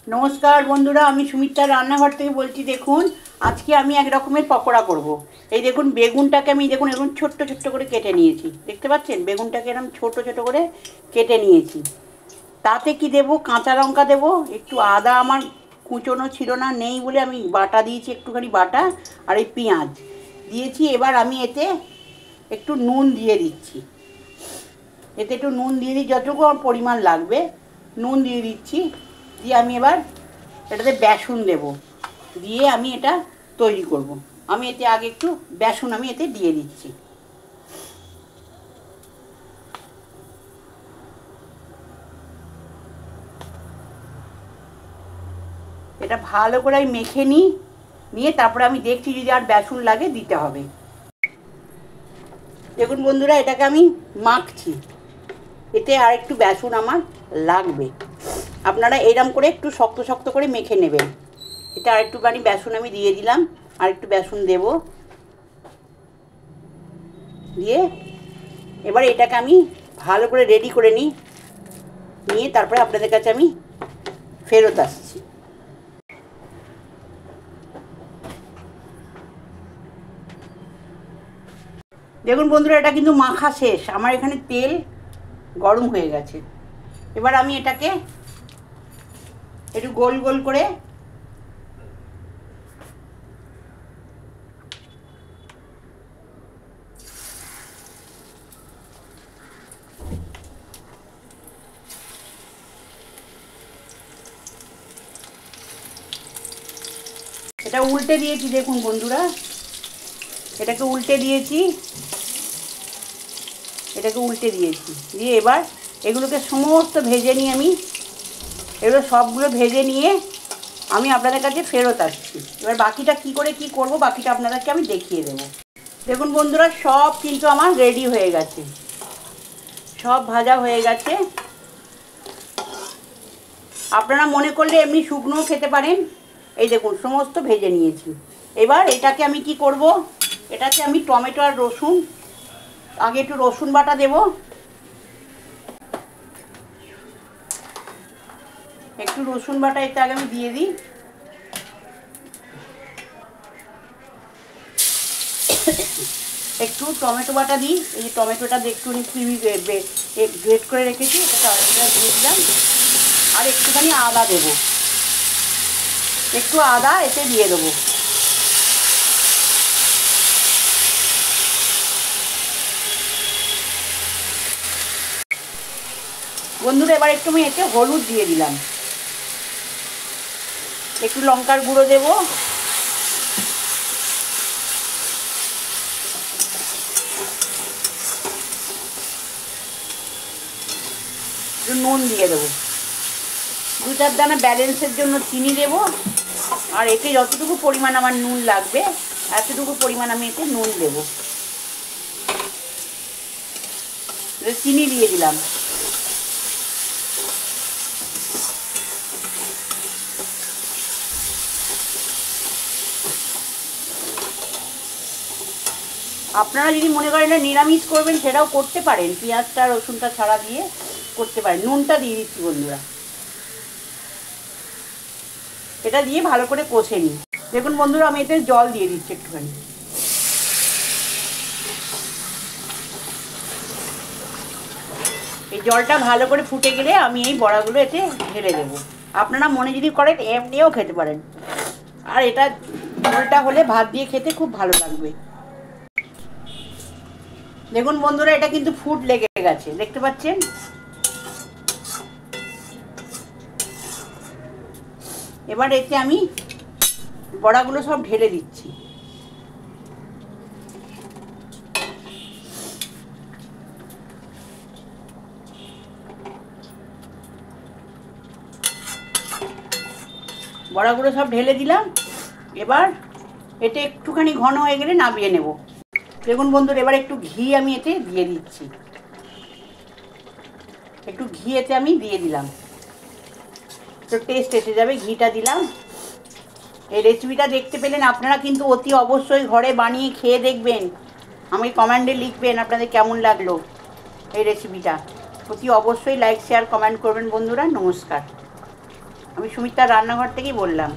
नमस्कार बंधुरा आमी सुमित्रा रान्नाघर थेके बोलছি। देखুন আজকে আমি এক রকমের পকোড়া করব। এই দেখুন বেগুনটাকে আমি দেখুন এরকম ছোট্ট ছোট্ট করে কেটে নিয়েছি, দেখতে পাচ্ছেন বেগুনটাকে এরকম ছোট ছোট করে কেটে নিয়েছি। তাতে কি দেব, কাঁচা লঙ্কা দেব, একটু আদা আমার কুচোনো ছিল না, নেই বলে আমি বাটা দিয়েছি, একটুখানি বাটা, আর এই পেঁয়াজ দিয়েছি। এবার আমি এতে একটু নুন দিয়ে দিচ্ছি, এতে একটু নুন দিয়ে দিই, যতটুকু আমার পরিমাণ লাগবে নুন দিয়ে দিচ্ছি। দিয়ে আমি এবার এটাতে বেসন দেব, দিয়ে আমি এটা তৈরি করব। আমি এতে আগে একটু বেসন আমি এতে দিয়ে দিচ্ছি। এটা ভালো করে আমি মেখে নিই, নিয়ে তারপরে আমি দেখছি যদি আর বেসন লাগে দিতে হবে। দেখুন বন্ধুরা এটাকে আমি মাখছি, এতে আর একটু বেসন আমার লাগবে। আপনারা এরম করে একটু শক্ত শক্ত করে মেখে নেবেন। এতে আর একটুখানি বেসন আমি দিয়ে দিলাম, আর একটু বেসন দেব, দিয়ে এবার এটাকে আমি ভালো করে রেডি করে নিই, নিয়ে তারপরে আপনাদের কাছে আমি ফেরত আসছি। দেখুন বন্ধুরা এটা কিন্তু মাখা শেষ, আমার এখানে তেল গরম হয়ে গেছে। এবার আমি এটাকে একটু গোল গোল করে এটা উল্টে দিয়েছি। দেখুন বন্ধুরা এটাকে উল্টে দিয়েছি, এটাকে উল্টে দিয়েছি, দিয়ে এবার এগুলোকে সমস্ত ভেজে নিয়ে এগুলো সবগুলো ভেজে নিয়ে আমি আপনাদের কাছে ফেরত আসছি। এবার বাকিটা কি করে কি করব বাকিটা আপনাদেরকে আমি দেখিয়ে দেব। দেখুন বন্ধুরা সব কিন্তু আমার রেডি হয়ে গেছে, সব ভাজা হয়ে গেছে। আপনারা মনে করলে এমনি শুকনোও খেতে পারেন। এই দেখুন সমস্ত ভেজে নিয়েছি। এবার এটাকে আমি কি করব, এটাকে আমি টমেটো আর রসুন, আগে একটু রসুন বাটা দেব, একটু রসুন বাটা এতে আগে আমি দিয়ে দিই। একটু টমেটো বাটা দিই, এই যে টমেটোটা একটুখানি গ্রেট করে রেখেছি এটা দিয়ে দিলাম। আর একটুখানি আদা দেব, একটু আদা এতে দিয়ে দেবো। বন্ধুরা এবার একটু আমি এতে হলুদ দিয়ে দিলাম, একটু লঙ্কার গুঁড়ো দেব, একটু নুন দিয়ে দেবো, দু চার দানা ব্যালেন্সের জন্য চিনি দেব। আর এতে যতটুকু পরিমাণ আমার নুন লাগবে এতটুকু পরিমাণ আমি এতে নুন দেব, চিনি দিয়ে দিলাম। আপনারা যদি মনে করেন এটা নিরামিষ করবেন সেটাও করতে পারেন, পেঁয়াজটা রসুনটা ছাড়া দিয়ে করতে পারেন। নুনটা দিয়ে দিচ্ছি বন্ধুরা, এটা দিয়ে ভালো করে কষে নিই। দেখুন বন্ধুরা আমি এতে জল দিয়ে দিচ্ছি একটুখানি। এই জলটা ভালো করে ফুটে গেলে আমি এই বড়াগুলো এতে ঢেলে দেবো। আপনারা মনে যদি করেন এমনিও খেতে পারেন, আর এটা ঝোলটা হলে ভাত দিয়ে খেতে খুব ভালো লাগবে। দেখুন বন্ধুরা এটা কিন্তু ফুট লেগে গেছে, দেখতে পাচ্ছেন। এবার এতে আমি বড়াগুলো সব ঢেলে দিচ্ছি। বড়াগুলো সব ঢেলে দিলাম। এবার এতে একটুখানি ঘন হয়ে গেলে নামিয়ে নেব। দেখুন বন্ধুরা এবার একটু ঘি আমি এতে দিয়ে দিচ্ছি, একটু ঘি এতে আমি দিয়ে দিলাম, তো টেস্ট এসে যাবে ঘিটা দিলাম। এই রেসিপিটা দেখতে পেলেন, আপনারা কিন্তু অতি অবশ্যই ঘরে বানিয়ে খেয়ে দেখবেন, আমাকে কমেন্টে লিখবেন আপনাদের কেমন লাগলো এই রেসিপিটা। অতি অবশ্যই লাইক শেয়ার কমেন্ট করবেন বন্ধুরা। নমস্কার। আমি সুমিতার রান্নাঘর থেকেই বললাম।